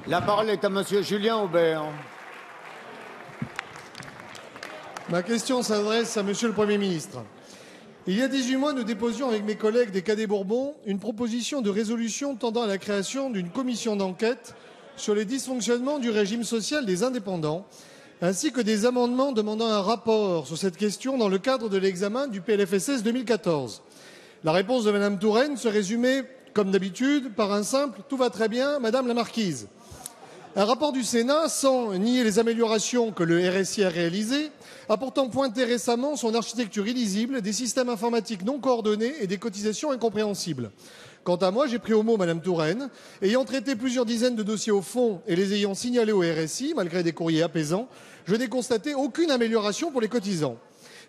La parole est à Monsieur Julien Aubert. Ma question s'adresse à Monsieur le Premier ministre. Il y a 18 mois, nous déposions avec mes collègues des Cadets-Bourbon une proposition de résolution tendant à la création d'une commission d'enquête sur les dysfonctionnements du régime social des indépendants, ainsi que des amendements demandant un rapport sur cette question dans le cadre de l'examen du PLFSS 2014. La réponse de Mme Touraine se résumait, comme d'habitude, par un simple « tout va très bien, Madame la Marquise ». Un rapport du Sénat, sans nier les améliorations que le RSI a réalisées, a pourtant pointé récemment son architecture illisible, des systèmes informatiques non coordonnés et des cotisations incompréhensibles. Quant à moi, j'ai pris au mot Mme Touraine. Ayant traité plusieurs dizaines de dossiers au fond et les ayant signalés au RSI, malgré des courriers apaisants, je n'ai constaté aucune amélioration pour les cotisants.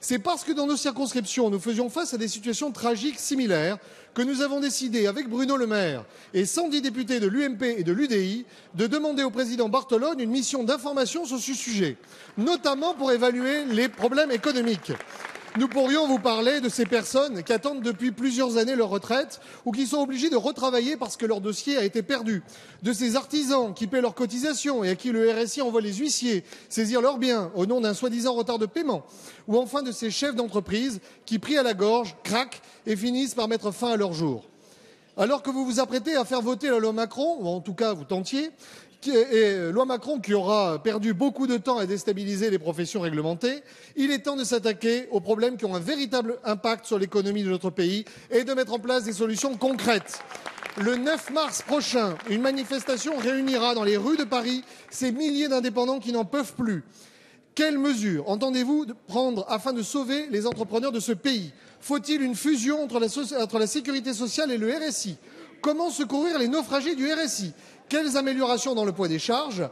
C'est parce que dans nos circonscriptions, nous faisions face à des situations tragiques similaires que nous avons décidé, avec Bruno Le Maire et 110 députés de l'UMP et de l'UDI, de demander au président Bartolone une mission d'information sur ce sujet, notamment pour évaluer les problèmes économiques. Nous pourrions vous parler de ces personnes qui attendent depuis plusieurs années leur retraite ou qui sont obligées de retravailler parce que leur dossier a été perdu, de ces artisans qui paient leurs cotisations et à qui le RSI envoie les huissiers saisir leurs biens au nom d'un soi-disant retard de paiement, ou enfin de ces chefs d'entreprise qui, pris à la gorge, craquent et finissent par mettre fin à leur jour. Alors que vous vous apprêtez à faire voter la loi Macron, ou en tout cas vous tentiez, loi Macron qui aura perdu beaucoup de temps à déstabiliser les professions réglementées, il est temps de s'attaquer aux problèmes qui ont un véritable impact sur l'économie de notre pays et de mettre en place des solutions concrètes. Le 9 mars prochain, une manifestation réunira dans les rues de Paris ces milliers d'indépendants qui n'en peuvent plus. Quelles mesures entendez-vous prendre afin de sauver les entrepreneurs de ce pays? Faut-il une fusion entre la sécurité sociale et le RSI? Comment secourir les naufragés du RSI? Quelles améliorations dans le poids des charges?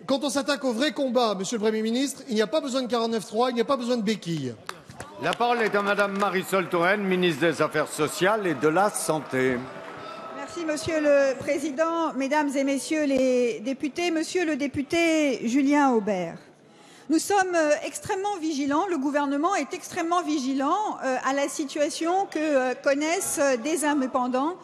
Quand on s'attaque au vrai combat, Monsieur le Premier ministre, il n'y a pas besoin de 49.3, il n'y a pas besoin de béquilles. La parole est à Madame Marisol Touraine, ministre des Affaires sociales et de la Santé. Merci Monsieur le Président, Mesdames et Messieurs les députés, Monsieur le député Julien Aubert. Nous sommes extrêmement vigilants, le gouvernement est extrêmement vigilant à la situation que connaissent des indépendants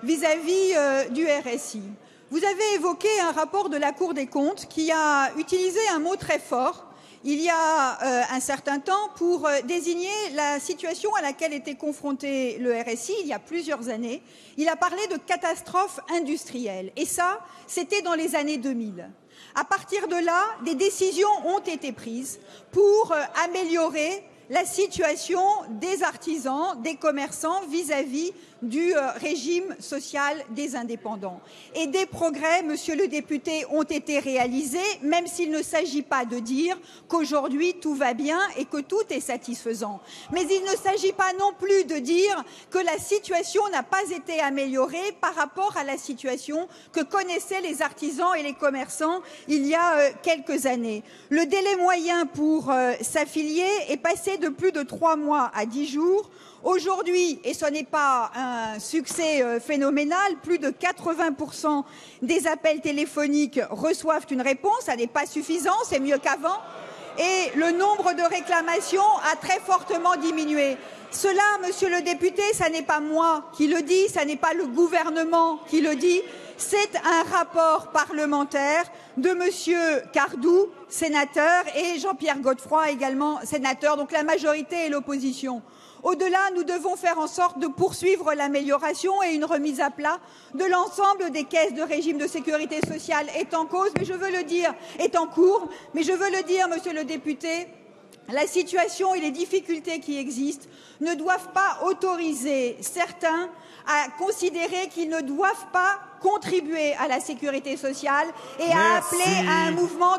vis-à-vis du RSI. Vous avez évoqué un rapport de la Cour des comptes qui a utilisé un mot très fort il y a un certain temps pour désigner la situation à laquelle était confronté le RSI il y a plusieurs années. Il a parlé de catastrophe industrielle et ça, c'était dans les années 2000. À partir de là, des décisions ont été prises pour améliorer la situation des artisans, des commerçants vis-à-vis du régime social des indépendants. Et des progrès, monsieur le député, ont été réalisés, même s'il ne s'agit pas de dire qu'aujourd'hui tout va bien et que tout est satisfaisant. Mais il ne s'agit pas non plus de dire que la situation n'a pas été améliorée par rapport à la situation que connaissaient les artisans et les commerçants il y a quelques années. Le délai moyen pour s'affilier est passé de plus de 3 mois à 10 jours. Aujourd'hui, et ce n'est pas un succès phénoménal, plus de 80% des appels téléphoniques reçoivent une réponse. Ça n'est pas suffisant, c'est mieux qu'avant. Et le nombre de réclamations a très fortement diminué. Cela, monsieur le député, ça n'est pas moi qui le dis, ça n'est pas le gouvernement qui le dit, c'est un rapport parlementaire de monsieur Cardou, sénateur, et Jean-Pierre Godefroy, également sénateur, donc la majorité et l'opposition. Au-delà, nous devons faire en sorte de poursuivre l'amélioration et une remise à plat de l'ensemble des caisses de régime de sécurité sociale est en cause, mais je veux le dire, est en cours, mais je veux le dire, monsieur le député, la situation et les difficultés qui existent ne doivent pas autoriser certains à considérer qu'ils ne doivent pas contribuer à la sécurité sociale et à appeler à un mouvement de